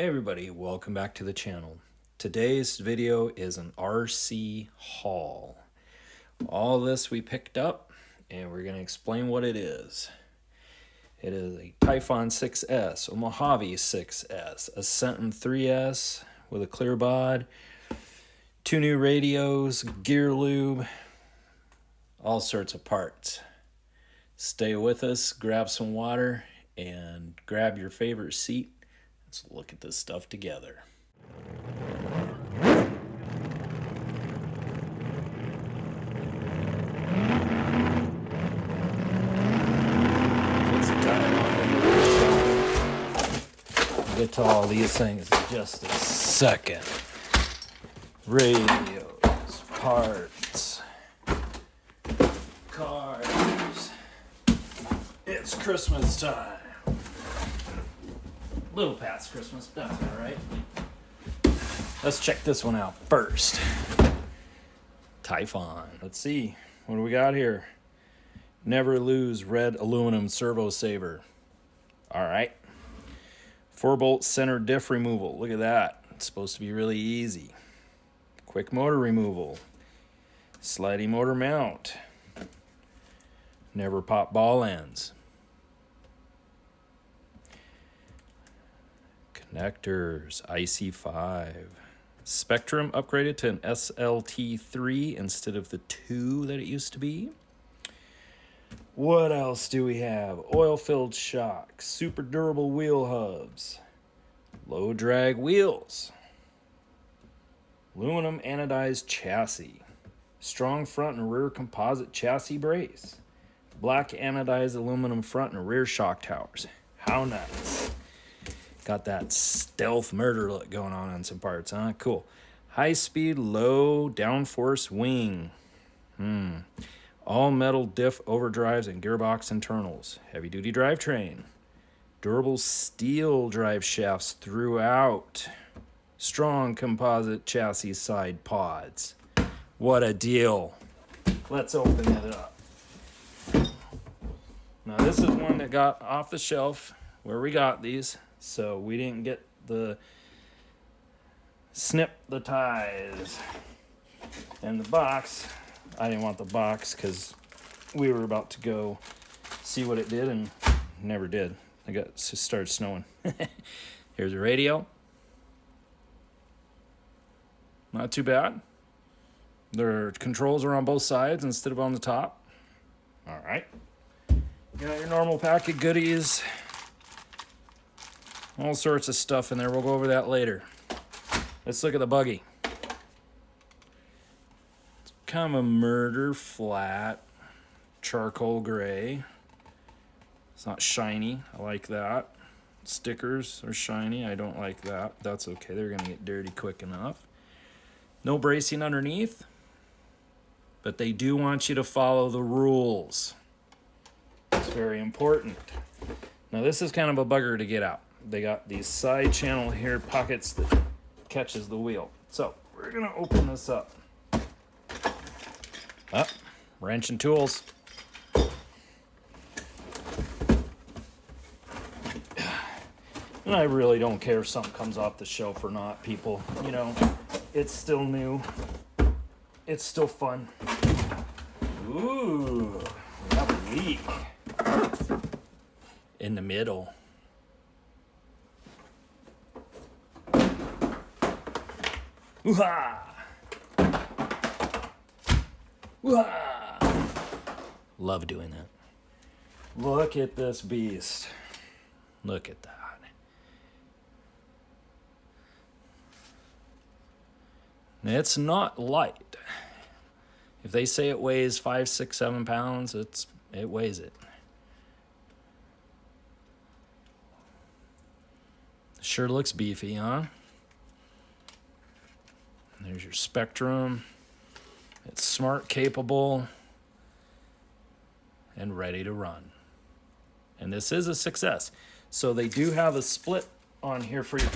Hey everybody, welcome back to the channel. Today's video is an RC haul. All this we picked up and we're going to explain what it is. It is a Typhon 6S, a Mojave 6S, a Senton 3S with a clear bod, 2 new radios, gear lube, all sorts of parts. Stay with us, grab some water, and grab your favorite seat. Let's look at this stuff together. We'll get to all these things in just a second. Radios, parts, cars. It's Christmas time. Little past Christmas, that's all right. Let's check this one out first. Typhon. Let's see. What do we got here? Never lose red aluminum servo saver. All right. 4-bolt center diff removal. Look at that. It's supposed to be really easy. Quick motor removal. Sliding motor mount. Never pop ball ends. Connectors, IC5. Spectrum upgraded to an SLT3 instead of the 2 that it used to be. What else do we have? Oil-filled shocks, super durable wheel hubs, low drag wheels, aluminum anodized chassis, strong front and rear composite chassis brace, black anodized aluminum front and rear shock towers. How nice. Got that stealth murder look going on some parts, huh? Cool. High-speed, low downforce wing. All metal diff overdrives and gearbox internals. Heavy-duty drivetrain. Durable steel drive shafts throughout. Strong composite chassis side pods. What a deal. Let's open it up. Now, this is one that got off the shelf where we got these. So we didn't get the snip the ties and the box. I didn't want the box because we were about to go see what it did and never did. It started snowing. Here's a radio. Not too bad. Their controls are on both sides instead of on the top. All right. You got your normal pack of goodies. All sorts of stuff in there. We'll go over that later. Let's look at the buggy. It's kind of a murder flat charcoal gray. It's not shiny. I like that. Stickers are shiny. I don't like that. That's okay. They're going to get dirty quick enough. No bracing underneath. But they do want you to follow the rules. It's very important. Now this is kind of a bugger to get out. They got these side channel here pockets that catches the wheel. So we're gonna open this up. Wrench and tools. And I really don't care if something comes off the shelf or not, people. You know, it's still new. It's still fun. Ooh, we have a leak in the middle. Ooh-ha! Ooh-ha! Love doing that. Look at this beast. Look at that. It's not light. If they say it weighs 5, 6, 7 pounds, it weighs it. Sure looks beefy, huh? There's your Spectrum. It's smart, capable, and ready to run. And this is a success. So they do have a split on here for your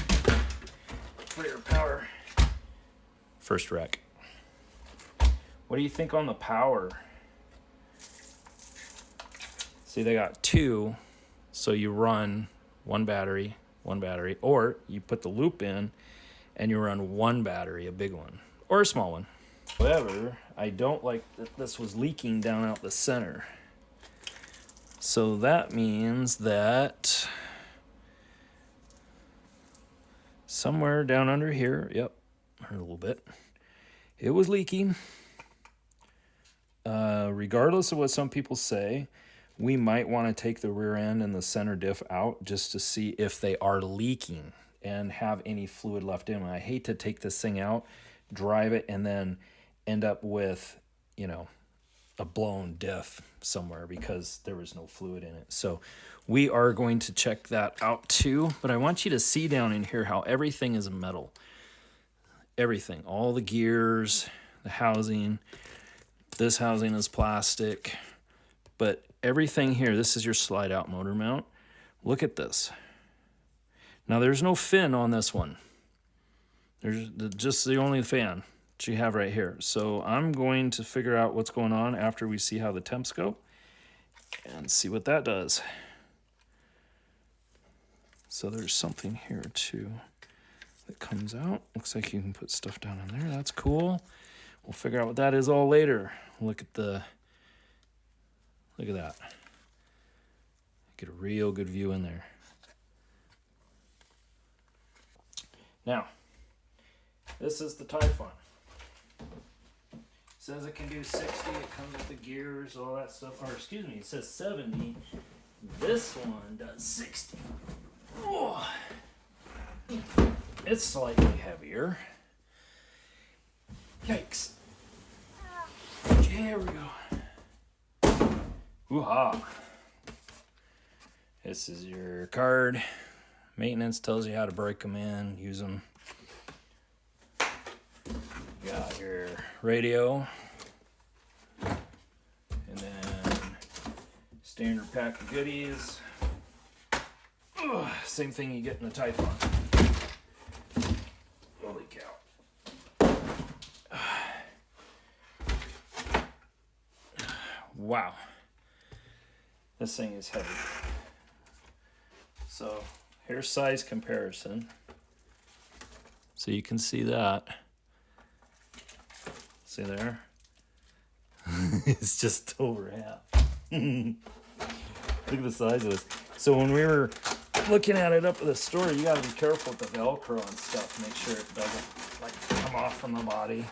power. First rec. What do you think on the power? See, they got 2, so you run 1 battery one battery, or you put the loop in and you run one battery, a big one, or a small one. However, I don't like that this was leaking down out the center. So that means that somewhere down under here, yep, a little bit, it was leaking. Regardless of what some people say, we might want to take the rear end and the center diff out just to see if they are leaking and have any fluid left in. I hate to take this thing out, drive it, and then end up with, you know, a blown diff somewhere because there was no fluid in it. So we are going to check that out too, but I want you to see down in here how everything is metal. Everything, all the gears, the housing, this housing is plastic, but everything here, this is your slide out motor mount. Look at this. Now there's no fin on this one. There's just the only fan that you have right here. So I'm going to figure out what's going on after we see how the temps go and see what that does. So there's something here too that comes out. Looks like you can put stuff down in there. That's cool. We'll figure out what that is all later. Look at that. Get a real good view in there. Now, this is the typhon. It says it can do 60, it comes with the gears, all that stuff. Or excuse me, it says 70. This one does 60. Oh. It's slightly heavier. Yikes. There we go. Woo-ha. This is your card. Maintenance tells you how to break them in, use them. You got your radio. And then standard pack of goodies. Ugh, same thing you get in the typhon. Holy cow. Wow. This thing is heavy. So here's size comparison. So you can see that. See there? It's just over half. Look at the size of this. So when we were looking at it up at the store, you gotta be careful with the Velcro and stuff. Make sure it doesn't like come off from the body.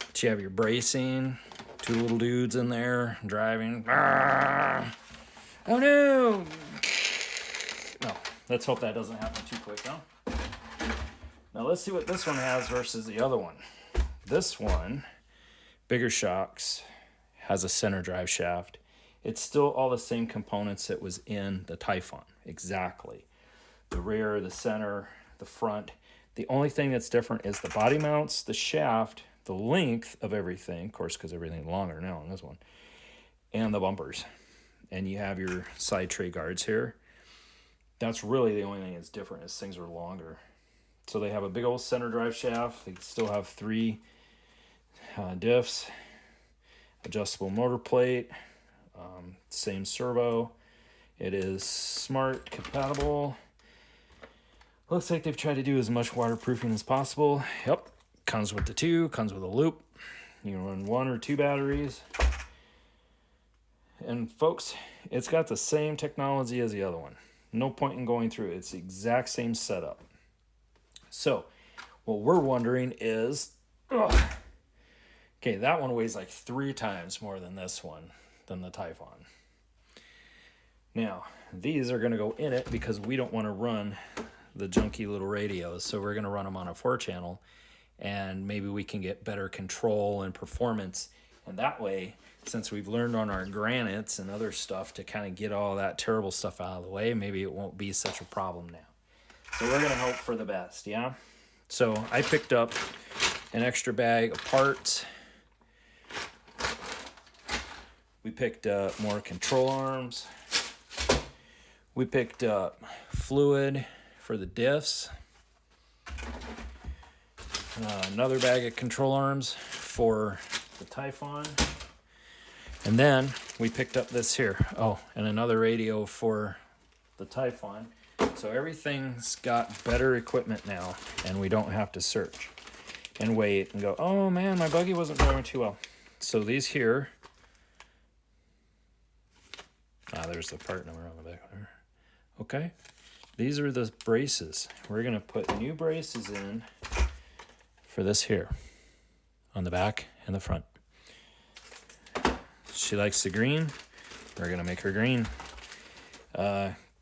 But you have your bracing, two little dudes in there driving. Oh no! No, let's hope that doesn't happen too quick, huh? Now let's see what this one has versus the other one. This one, bigger shocks, has a center drive shaft. It's still all the same components that was in the Typhon, exactly. The rear, the center, the front. The only thing that's different is the body mounts, the shaft, the length of everything, of course, because everything's longer now on this one, and the bumpers. And you have your side tray guards here. That's really the only thing that's different is things are longer. So they have a big old center drive shaft. They still have 3 diffs, adjustable motor plate, same servo. It is smart compatible. Looks like they've tried to do as much waterproofing as possible. Yep, comes with the 2, comes with a loop. You can run 1 or 2 batteries. And folks, it's got the same technology as the other one. No point in going through it. It's the exact same setup. So, what we're wondering is, okay, that one weighs like 3 times more than this one, than the Typhon. Now, these are going to go in it because we don't want to run the junky little radios, so we're going to run them on a 4-channel, and maybe we can get better control and performance. And that way, since we've learned on our granites and other stuff to kind of get all that terrible stuff out of the way, maybe it won't be such a problem now. So we're going to hope for the best, yeah? So I picked up an extra bag of parts. We picked up more control arms. We picked up fluid for the diffs. Another bag of control arms for the Typhon. And then we picked up this here. Oh, and another radio for the Typhon. So everything's got better equipment now, and we don't have to search and wait and go, oh man, my buggy wasn't driving too well. So these here, there's the part number on the back there. Okay, these are the braces. We're gonna put new braces in for this here on the back and the front. She likes the green. We're gonna make her green.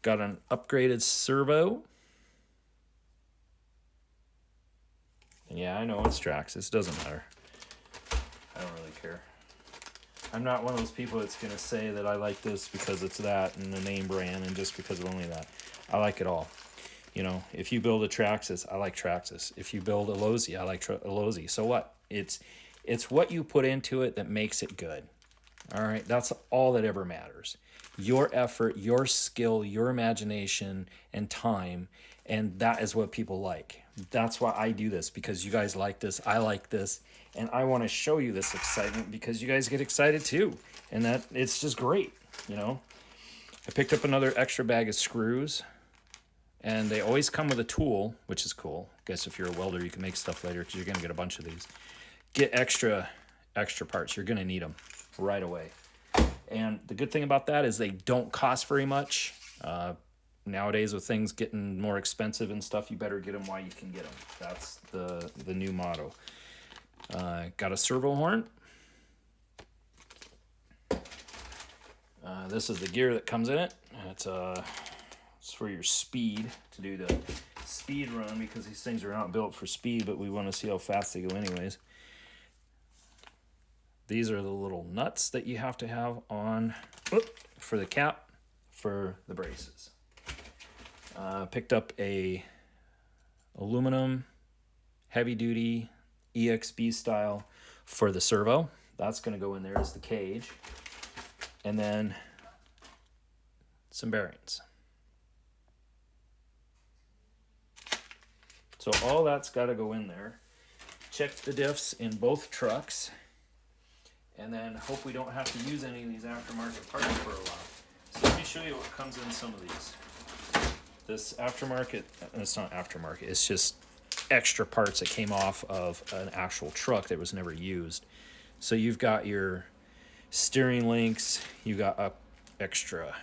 Got an upgraded servo. And yeah, I know it's Traxxas. It doesn't matter. I don't really care. I'm not one of those people that's going to say that I like this because it's that and the name brand and just because of only that. I like it all. You know, if you build a Traxxas, I like Traxxas. If you build a Losi, I like a Losi. So what? It's what you put into it that makes it good. All right? That's all that ever matters. Your effort, your skill, your imagination, and time, and that is what people like. That's why I do this, because you guys like this, I like this, and I want to show you this excitement because you guys get excited too, and that it's just great, you know. I picked up another extra bag of screws, and they always come with a tool, which is cool. I guess if you're a welder, you can make stuff later because you're going to get a bunch of these. Get extra parts. You're going to need them right away. And the good thing about that is they don't cost very much. Nowadays, with things getting more expensive and stuff, you better get them while you can get them. That's the new motto. Got a servo horn. This is the gear that comes in it. It's for your speed, to do the speed run, because these things are not built for speed, but we want to see how fast they go anyways. These are the little nuts that you have to have on for the cap for the braces. Picked up a aluminum heavy duty EXB style for the servo. That's going to go in there as the cage. And then some bearings. So all that's got to go in there. Check the diffs in both trucks. And then hope we don't have to use any of these aftermarket parts for a while. So let me show you what comes in some of these. This aftermarket, it's not aftermarket, it's just extra parts that came off of an actual truck that was never used. So you've got your steering links, you got extra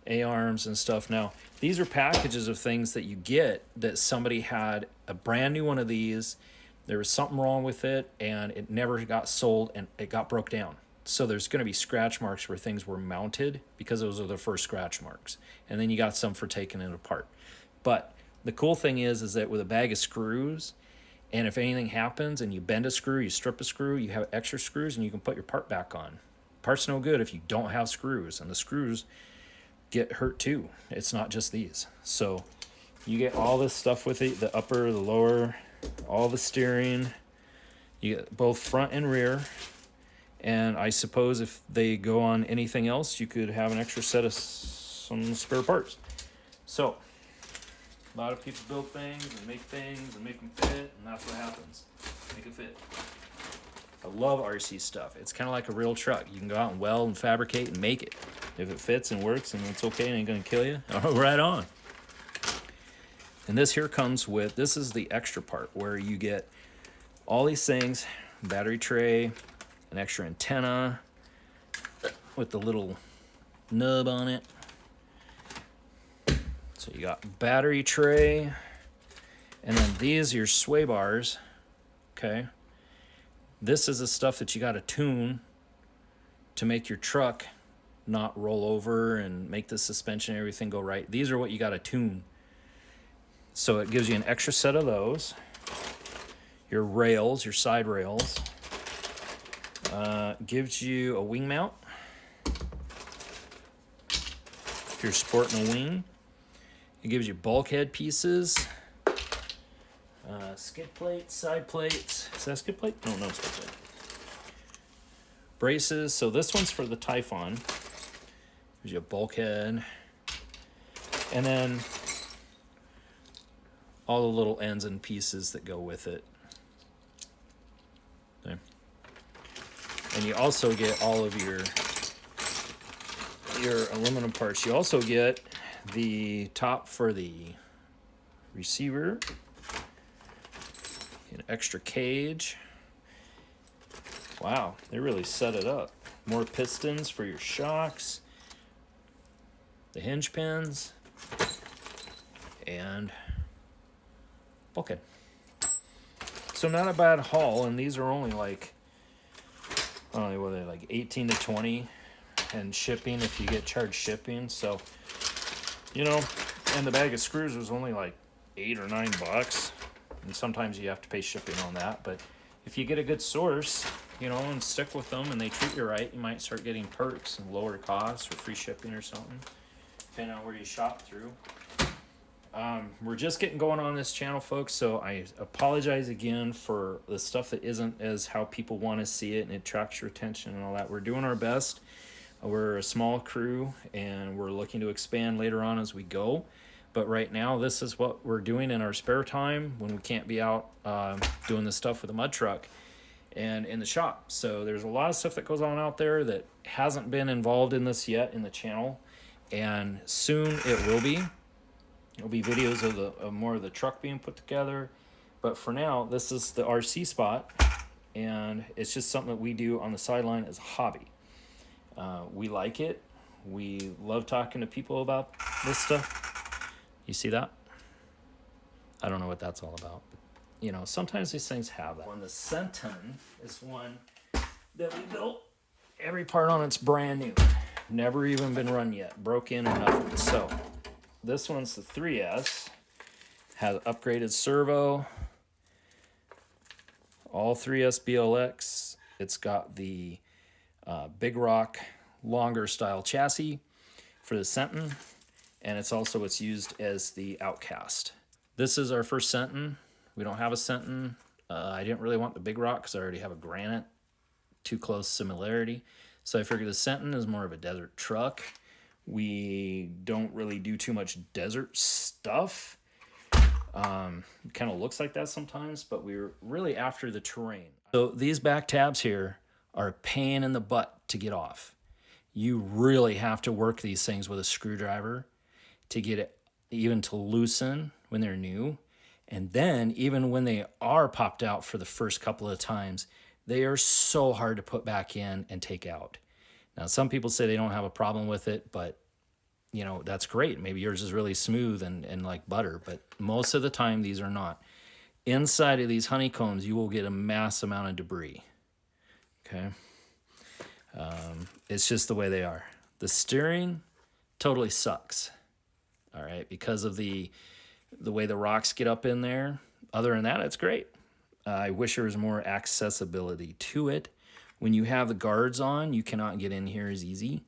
A-arms and stuff. Now, these are packages of things that you get that somebody had a brand new one of these. There was something wrong with it, and it never got sold, and it got broke down. So there's going to be scratch marks where things were mounted because those are the first scratch marks. And then you got some for taking it apart. But the cool thing is that with a bag of screws, and if anything happens and you bend a screw, you strip a screw, you have extra screws, and you can put your part back on. Part's no good if you don't have screws, and the screws get hurt too. It's not just these. So you get all this stuff with it, the upper, the lower, all the steering. You get both front and rear. And I suppose if they go on anything else, you could have an extra set of some spare parts. So a lot of people build things and make them fit, and that's what happens. Make it fit. I love RC stuff. It's kind of like a real truck. You can go out and weld and fabricate and make it. If it fits and works and it's okay and ain't gonna kill you, right on. And this here comes with, this is the extra part where you get all these things, battery tray, an extra antenna with the little nub on it. So you got battery tray, and then these are your sway bars, okay? This is the stuff that you got to tune to make your truck not roll over and make the suspension and everything go right. These are what you got to tune. So it gives you an extra set of those. Your rails, your side rails. Gives you a wing mount. If you're sporting a wing. It gives you bulkhead pieces. Skid plates, side plates. Is that a skid plate? No, no skid plate. Braces. So this one's for the Typhon. Gives you a bulkhead. And then all the little ends and pieces that go with it. Okay. And you also get all of your aluminum parts. You also get the top for the receiver, an extra cage. Wow, they really set it up. More pistons for your shocks, the hinge pins, and bulkhead. So not a bad haul, and these are only like, I don't know, what are they, like 18 to 20, and shipping if you get charged shipping. So, you know, and the bag of screws was only like $8 or $9, and sometimes you have to pay shipping on that. But if you get a good source, you know, and stick with them and they treat you right, you might start getting perks and lower costs or free shipping or something, depending on where you shop through. We're just getting going on this channel, folks, so I apologize again for the stuff that isn't as how people want to see it and it attracts your attention and all that. We're doing our best. We're a small crew and we're looking to expand later on as we go. But right now, this is what we're doing in our spare time when we can't be out doing this stuff with a mud truck and in the shop. So there's a lot of stuff that goes on out there that hasn't been involved in this yet in the channel, and soon it will be. There'll be videos of more of the truck being put together. But for now, this is the RC spot, and it's just something that we do on the sideline as a hobby. We like it. We love talking to people about this stuff. You see that? I don't know what that's all about. But, you know, sometimes these things have that. When the Senton is one that we built, every part on it's brand new. Never even been run yet. Broke in or nothing. So this one's the 3S. Has upgraded servo. All 3S BLX. It's got the Big Rock longer style chassis for the Senton, and it's also what's used as the Outcast. This is our first Senton. We don't have a Senton. I didn't really want the Big Rock because I already have a Granite. Too close similarity. So I figured the Senton is more of a desert truck. We don't really do too much desert stuff. It kind of looks like that sometimes, but we're really after the terrain. So these back tabs here are a pain in the butt to get off. You really have to work these things with a screwdriver to get it even to loosen when they're new. And then even when they are popped out for the first couple of times, they are so hard to put back in and take out. Now, some people say they don't have a problem with it, but you know, that's great. Maybe yours is really smooth and like butter, but most of the time these are not. Inside of these honeycombs, you will get a mass amount of debris. Okay. It's just the way they are. The steering totally sucks. All right. Because of the way the rocks get up in there. Other than that, it's great. I wish there was more accessibility to it. When you have the guards on, you cannot get in here as easy.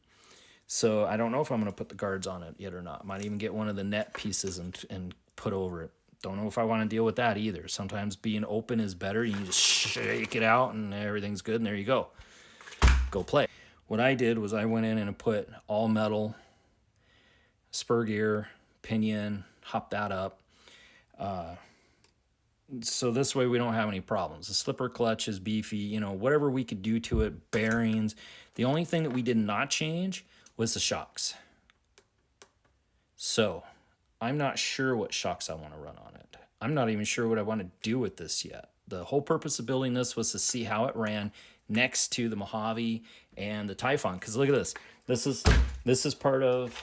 So I don't know if I'm going to put the guards on it yet or not. Might even get one of the net pieces and put over it. Don't know if I want to deal with that either. Sometimes being open is better. You just shake it out and everything's good, and there you go. Go play. What I did was I went in and put all metal, spur gear, pinion, hopped that up. So this way we don't have any problems. The slipper clutch is beefy, you know, whatever we could do to it, bearings. The only thing that we did not change was the shocks. So I'm not sure what shocks I want to run on it. I'm not even sure what I want to do with this yet. The whole purpose of building this was to see how it ran next to the Mojave and the Typhon. Because look at this. This is part of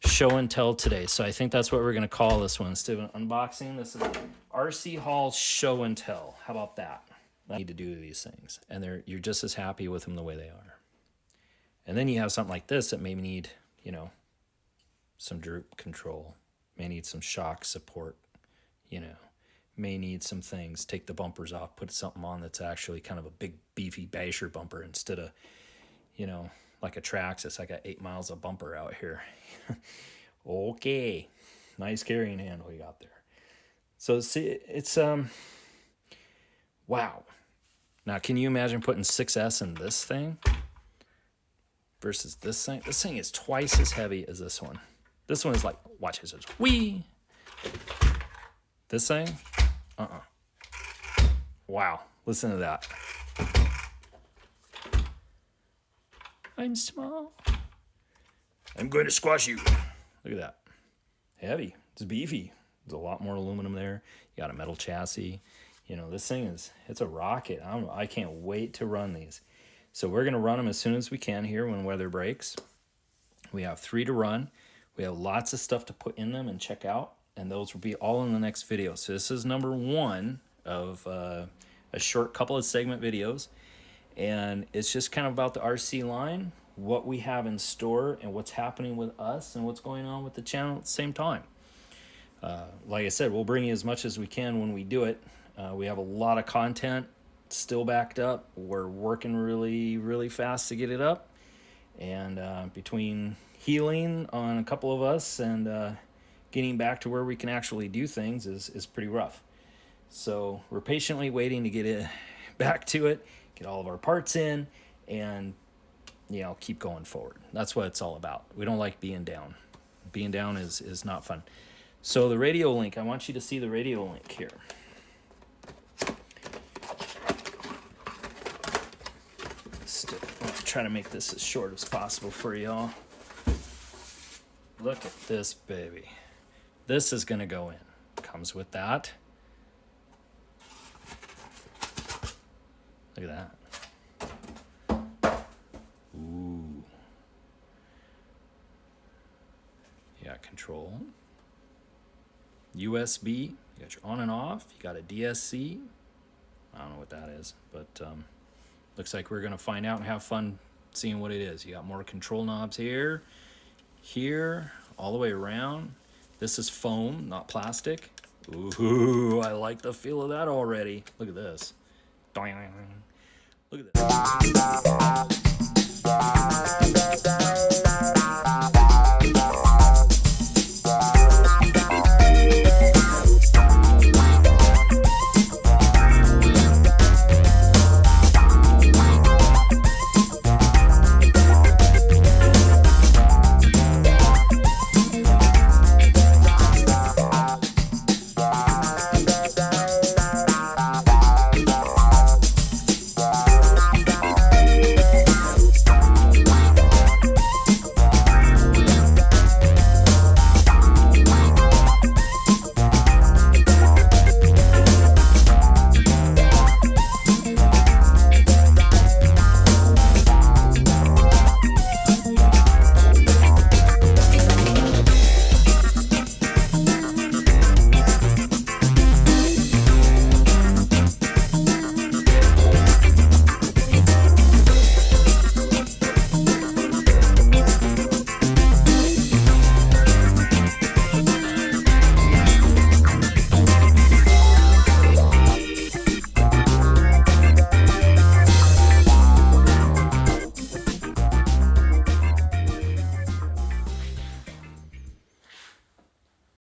show and tell today. So I think that's what we're going to call this one. Instead of an unboxing, this is RC Haul show and tell. How about that? I need to do these things. And you're just as happy with them the way they are. And then you have something like this that may need, you know, some droop control. May need some shock support, you know. May need some things. Take the bumpers off. Put something on that's actually kind of a big, beefy basher bumper instead of, you know, like a Traxxas. I got 8 miles of bumper out here. Okay. Nice carrying handle you got there. So see, it's, wow. Now, can you imagine putting 6S in this thing versus this thing? This thing is twice as heavy as this one. This one is like, watch this, whee. This thing, Wow, listen to that. I'm small. I'm going to squash you. Look at that. heavy. It's beefy. There's a lot more aluminum there. You got a metal chassis. You know, this thing it's a rocket. I can't wait to run these. So we're going to run them as soon as we can here when weather breaks. We have 3 to run. We have lots of stuff to put in them and check out, and those will be all in the next video. So this is number 1 of a short couple of segment videos, and it's just kind of about the RC line, what we have in store, and what's happening with us, and what's going on with the channel at the same time. Like I said, we'll bring you as much as we can when we do it. We have a lot of content still backed up. We're working really, really fast to get it up. And between healing on a couple of us and getting back to where we can actually do things is pretty rough. So we're patiently waiting to get it back to it, get all of our parts in, and keep going forward. That's what it's all about. We don't like being down. Being down is not fun. So the radio link, I want you to see the radio link here. I'll try to make this as short as possible for y'all. Look at this baby. This is gonna go in. Comes with that. Look at that. Ooh. You got control. USB, you got your on and off, you got a DSC. I don't know what that is, but looks like we're gonna find out and have fun seeing what it is. You got more control knobs here, all the way around. This is foam, not plastic. Ooh, I like the feel of that already. Look at this. Look at this.